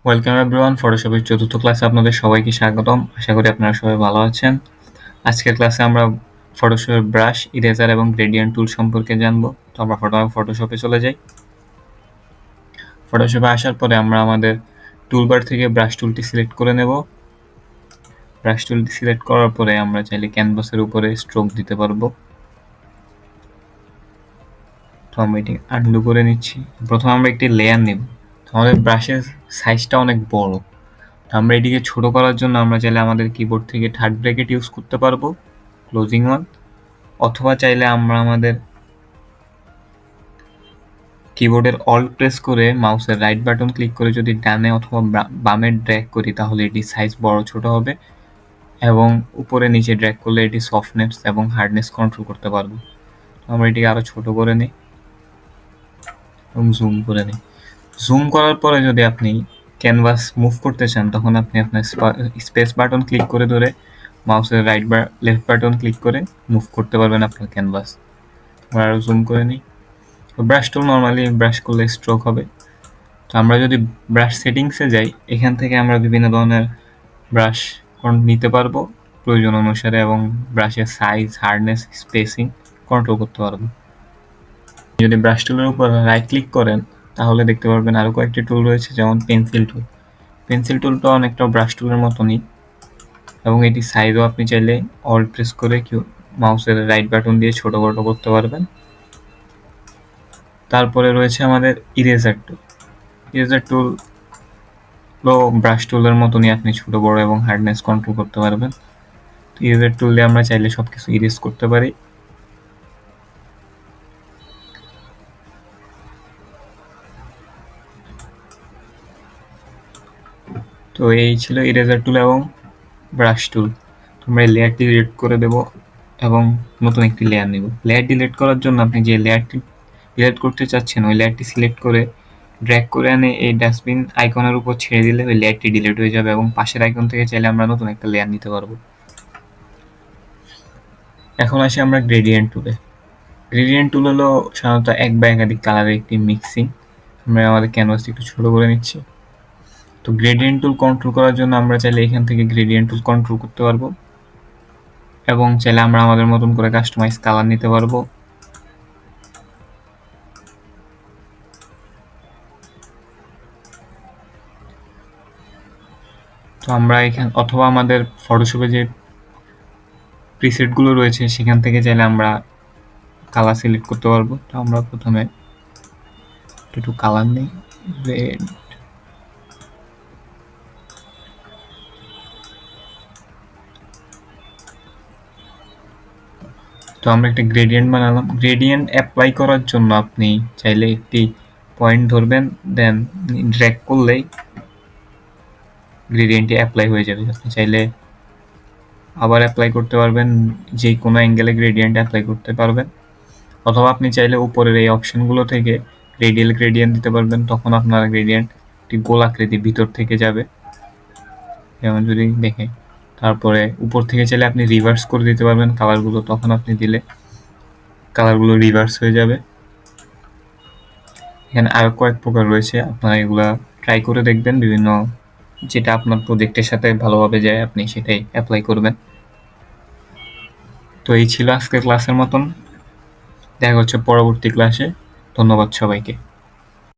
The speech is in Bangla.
ওয়েলকাম এভরিওয়ান, ফটোশপের চতুর্থ ক্লাসে আপনাদের সবাইকে স্বাগতম। আশা করি আপনারা সবাই ভালো আছেন। আজকের ক্লাসে আমরা ফটোশপের ব্রাশ, ইরেজার এবং গ্রেডিয়েন্ট টুল সম্পর্কে জানবো। তো আমরা ফটোশপে চলে যাই। ফটোশপে আসার পরে আমরা আমাদের টুলবার থেকে ব্রাশ টুলটি সিলেক্ট করে নেব। ব্রাশ টুলটি সিলেক্ট করার পরে আমরা চাইলে ক্যানভাসের উপরে স্ট্রোক দিতে পারবো। তো আমরা এটি আনডু করে নিচ্ছি। প্রথমে আমরা একটি লেয়ার নেব। আমাদের ব্রাশের সাইজটা অনেক বড়। আমরা এটিকে ছোট করার জন্য আমরা চাইলে আমাদের কিবোর্ড থেকে থার্ড ব্র্যাকেট ইউজ করতে পারবো, ক্লোজিং ওয়ান, অথবা চাইলে আমরা আমাদের কিবোর্ডের অল্ট প্রেস করে মাউসের রাইট বাটন ক্লিক করে যদি ডানে অথবা বামে ড্র্যাগ করি তাহলে এটি সাইজ বড় ছোট হবে, এবং উপরে নিচে ড্র্যাগ করলে এটি সফটনেস এবং হার্ডনেস কন্ট্রোল করতে পারবো। আমরা এটিকে আরো ছোট করে নিই এবং জুম করে নিই। জুম করার পরে যদি আপনি ক্যানভাস মুভ করতে চান তখন আপনি আপনার স্পেস বাটন ক্লিক করে ধরে মাউসের রাইট বা লেফট বাটন ক্লিক করে মুভ করতে পারবেন আপনার ক্যানভাস। আমরা আরও জুম করে নিই। ব্রাশ টুল নর্মালি ব্রাশ করলে স্ট্রোক হবে। তো আমরা যদি ব্রাশ সেটিংসে যাই, এখান থেকে আমরা বিভিন্ন ধরনের ব্রাশ নিতে পারবো প্রয়োজন অনুসারে, এবং ব্রাশের সাইজ, হার্ডনেস, স্পেসিং কন্ট্রোল করতে পারবো। যদি ব্রাশ টুলের উপর রাইট ক্লিক করেন তাহলে দেখতে পারবেন আরও কয়েকটি টুল রয়েছে, যেমন পেন্সিল টুল। পেন্সিল টুলটা অনেকটা ব্রাশ টুলের মতনই, এবং এটি সাইজও আপনি চাইলে অল্ট প্রেস করে মাউসের রাইট বাটন দিয়ে ছোট বড় করতে পারবেন। তারপরে রয়েছে আমাদের ইরেজার টুল। ইরেজার টুল ব্রাশ টুলের মতনই, আপনি ছোট বড় এবং হার্ডনেস কন্ট্রোল করতে পারবেন। ইরেজার টুল দিয়ে আমরা চাইলে সবকিছু ইরেজ করতে পারি। তো এই ছিল ইরেজার টুল এবং ব্রাশ টুল। আমরা এই লেয়ারটি ডিলিট করে দেব এবং নতুন একটি লেয়ার নেব। লেয়ার ডিলিট করার জন্য আপনি যে লেয়ারটি ডিলিট করতে চাচ্ছেন ওই লেয়ারটি সিলেক্ট করে ড্র্যাগ করে এনে এই ডাস্টবিন আইকনের উপর ছেড়ে দিলে ওই লেয়ারটি ডিলিট হয়ে যাবে, এবং পাশের আইকন থেকে চাইলে আমরা নতুন একটা লেয়ার নিতে পারবো। এখন আসি আমরা গ্রেডিয়েন্ট টুলে। গ্রেডিয়েন্ট টুল হলো সাধারণত এক বা একাধিক কালারের একটি মিক্সিং। আমরা আমাদের ক্যানভাসটি একটু ছোট করে নিচ্ছি। তো গ্রেডিয়েন্ট টুল কন্ট্রোল করার জন্য আমরা চাইলে এখান থেকে গ্রেডিয়েন্ট টুল কন্ট্রোল করতে পারবো, এবং চাইলে আমরা আমাদের মতন করে কাস্টমাইজ কালার নিতে পারবো। তো আমরা এখানে অথবা আমাদের ফটোশপে যে প্রিসেটগুলো রয়েছে সেখান থেকে চাইলে আমরা কালার সিলেক্ট করতে পারবো। তো আমরা প্রথমে একটু কালার নেই, রেড। তো আমরা একটা গ্রেডিয়েন্ট বানালাম। গ্রেডিয়েন্ট অ্যাপ্লাই করার জন্য আপনি চাইলে একটি পয়েন্ট ধরবেন, দেন ড্র্যাগ করলেই গ্রেডিয়েন্টটি অ্যাপ্লাই হয়ে যাবে। আপনি চাইলে আবার অ্যাপ্লাই করতে পারবেন, যে কোনো অ্যাঙ্গেলে গ্রেডিয়েন্ট অ্যাপ্লাই করতে পারবেন, অথবা আপনি চাইলে উপরের এই অপশনগুলো থেকে রেডিয়াল গ্রেডিয়েন্ট দিতে পারবেন। তখন আপনার গ্রেডিয়েন্টটি গোলাকৃতি ভিতর থেকে যাবে, যেমন যদি দেখে। তারপরে উপর থেকে চাইলে আপনি রিভার্স করে দিতে পারবেন কালারগুলো, তখন আপনি দিলে কালারগুলো রিভার্স হয়ে যাবে। এখানে আরও কয়েক প্রকার রয়েছে, আপনারা এগুলা ট্রাই করে দেখবেন। বিভিন্ন যেটা আপনার প্রজেক্টের সাথে ভালোভাবে যায় আপনি সেটাই অ্যাপ্লাই করবেন। তো এই ছিল আজকের ক্লাসের মতন। দেখা হচ্ছে পরবর্তী ক্লাসে। ধন্যবাদ সবাইকে।